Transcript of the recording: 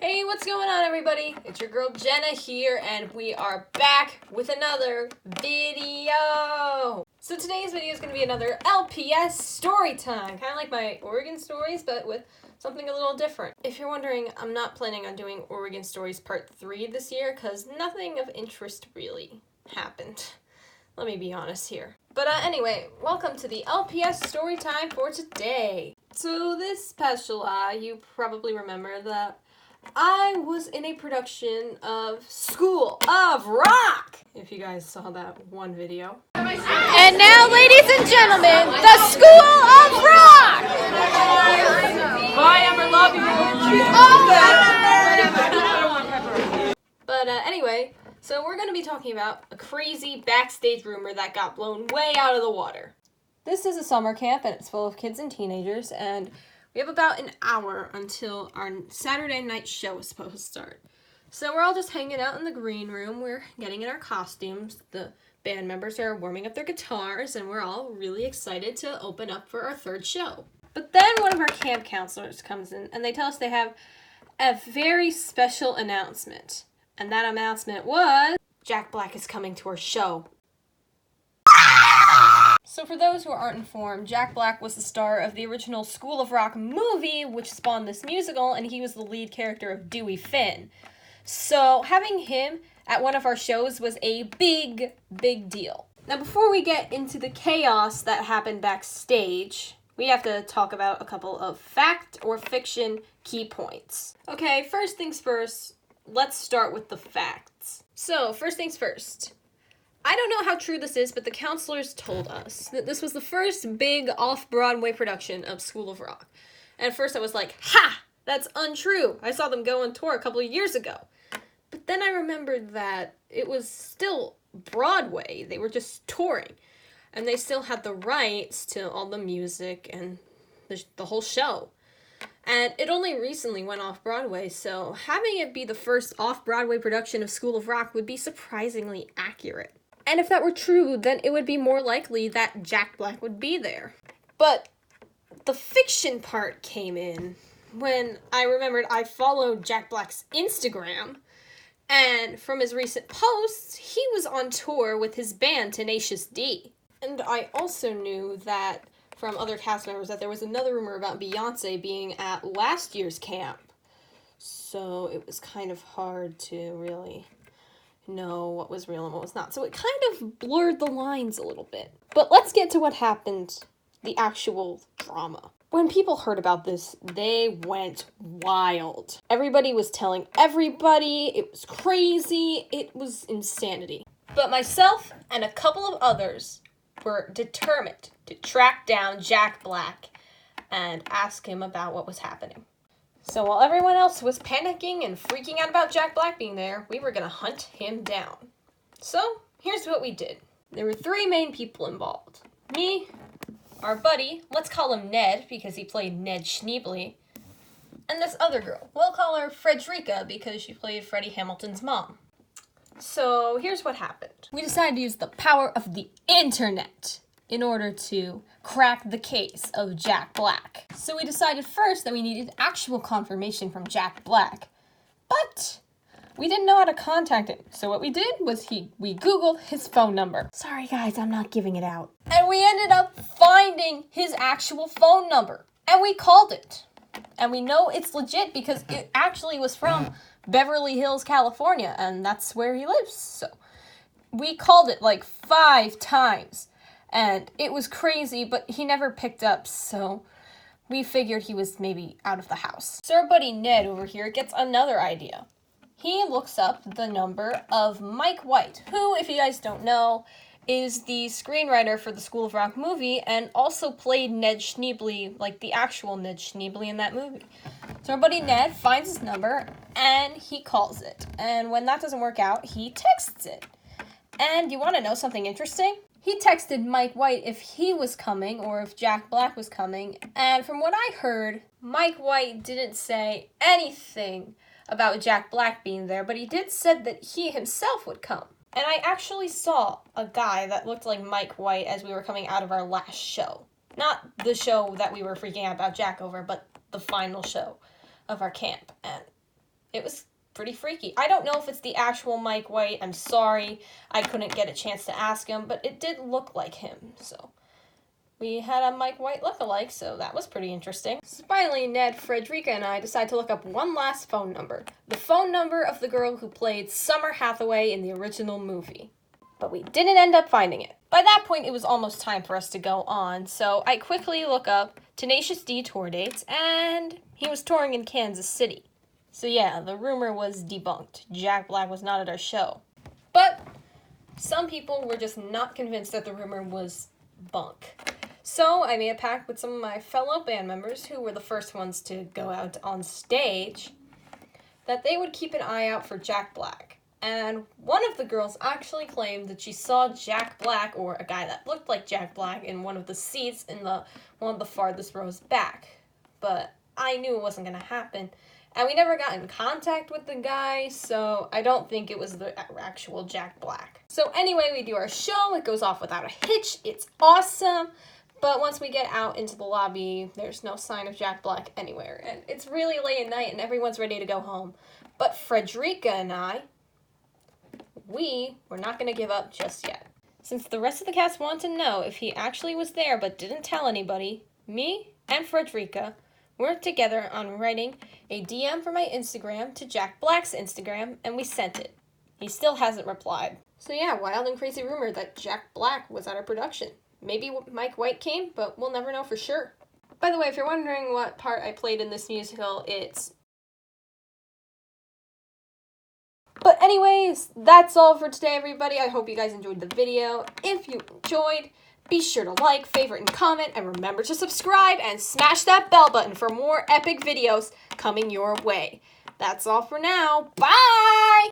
Hey, what's going on, everybody? It's your girl Jenna here, and we are back with another video. So today's video is going to be another LPS Storytime, kind of like my Oregon stories, but with something a little different. If you're wondering, I'm not planning on doing Oregon Stories Part 3 this year, because nothing of interest really happened. Let me be honest here. But anyway, welcome to the LPS Storytime for today. So this past July, you probably remember that I was in a production of School of Rock, if you guys saw that one video. And now, ladies and gentlemen, the School of Rock! Hi, Amber, love you. But anyway, so we're going to be talking about a crazy backstage rumor that got blown way out of the water. This is a summer camp, and it's full of kids and teenagers, and we have about an hour until our Saturday night show is supposed to start. So we're all just hanging out in the green room. We're getting in our costumes. The band members are warming up their guitars, and we're all really excited to open up for our third show. But then one of our camp counselors comes in, and they tell us they have a very special announcement. And that announcement was, Jack Black is coming to our show. So for those who aren't informed, Jack Black was the star of the original School of Rock movie, which spawned this musical, and he was the lead character of Dewey Finn. So having him at one of our shows was a big deal. Now before we get into the chaos that happened backstage, we have to talk about a couple of fact or fiction key points. Okay, first things first, let's start with the facts. So first things first. I don't know how true this is, but the counselors told us that this was the first big off-Broadway production of School of Rock. And at first I was like, ha! That's untrue. I saw them go on tour a couple of years ago. But then I remembered that it was still Broadway. They were just touring. And they still had the rights to all the music and the whole show. And it only recently went off-Broadway, so having it be the first off-Broadway production of School of Rock would be surprisingly accurate. And if that were true, then it would be more likely that Jack Black would be there. But the fiction part came in when I remembered I followed Jack Black's Instagram, and from his recent posts, he was on tour with his band Tenacious D. And I also knew that from other cast members that there was another rumor about Beyonce being at last year's camp. So it was kind of hard to really know what was real and what was not. So it kind of blurred the lines a little bit. But let's get to what happened, the actual drama. When people heard about this, they went wild. Everybody was telling everybody, it was crazy, it was insanity. But myself and a couple of others were determined to track down Jack Black and ask him about what was happening. So while everyone else was panicking and freaking out about Jack Black being there, we were going to hunt him down. So here's what we did. There were 3 main people involved. Me, our buddy, let's call him Ned because he played Ned Schneebly, and this other girl. We'll call her Frederica because she played Freddie Hamilton's mom. So here's what happened. We decided to use the power of the internet in order to crack the case of Jack Black. So we decided first that we needed actual confirmation from Jack Black, but we didn't know how to contact him. So what we did was we Googled his phone number. Sorry guys, I'm not giving it out. And we ended up finding his actual phone number, and we called it. And we know it's legit because it actually was from Beverly Hills, California, and that's where he lives. So we called it like 5 times. And it was crazy, but he never picked up, so we figured he was maybe out of the house. So our buddy Ned over here gets another idea. He looks up the number of Mike White, who, if you guys don't know, is the screenwriter for the School of Rock movie and also played Ned Schneebly, like the actual Ned Schneebly in that movie. So our buddy Ned finds his number and he calls it. And when that doesn't work out, he texts it. And you want to know something interesting? He texted Mike White if he was coming or if Jack Black was coming, and from what I heard, Mike White didn't say anything about Jack Black being there, but he did said that he himself would come. And I actually saw a guy that looked like Mike White as we were coming out of our last show. Not the show that we were freaking out about Jack over, but the final show of our camp. And it was pretty freaky. I don't know if it's the actual Mike White. I'm sorry. I couldn't get a chance to ask him, but it did look like him. So we had a Mike White lookalike, so that was pretty interesting. So finally, Ned, Frederica, and I decided to look up one last phone number. The phone number of the girl who played Summer Hathaway in the original movie. But we didn't end up finding it. By that point, it was almost time for us to go on, so I quickly look up Tenacious D tour dates, and he was touring in Kansas City. So yeah, the rumor was debunked. Jack Black was not at our show. But some people were just not convinced that the rumor was bunk. So I made a pact with some of my fellow band members, who were the first ones to go out on stage, that they would keep an eye out for Jack Black. And one of the girls actually claimed that she saw Jack Black, or a guy that looked like Jack Black, in one of the seats in one of the farthest rows back. But I knew it wasn't going to happen. And we never got in contact with the guy, so I don't think it was the actual Jack Black. So anyway, we do our show. It goes off without a hitch. It's awesome. But once we get out into the lobby, there's no sign of Jack Black anywhere. And it's really late at night and everyone's ready to go home. But Frederica and I, we were not going to give up just yet. Since the rest of the cast wanted to know if he actually was there but didn't tell anybody, me and Frederica worked together on writing a DM for my Instagram to Jack Black's Instagram, and we sent it. He still hasn't replied. So yeah, wild and crazy rumor that Jack Black was at our production. Maybe Mike White came, but we'll never know for sure. By the way, if you're wondering what part I played in this musical, it's... But anyways, that's all for today, everybody. I hope you guys enjoyed the video. If you enjoyed, be sure to like, favorite, and comment, and remember to subscribe and smash that bell button for more epic videos coming your way. That's all for now. Bye!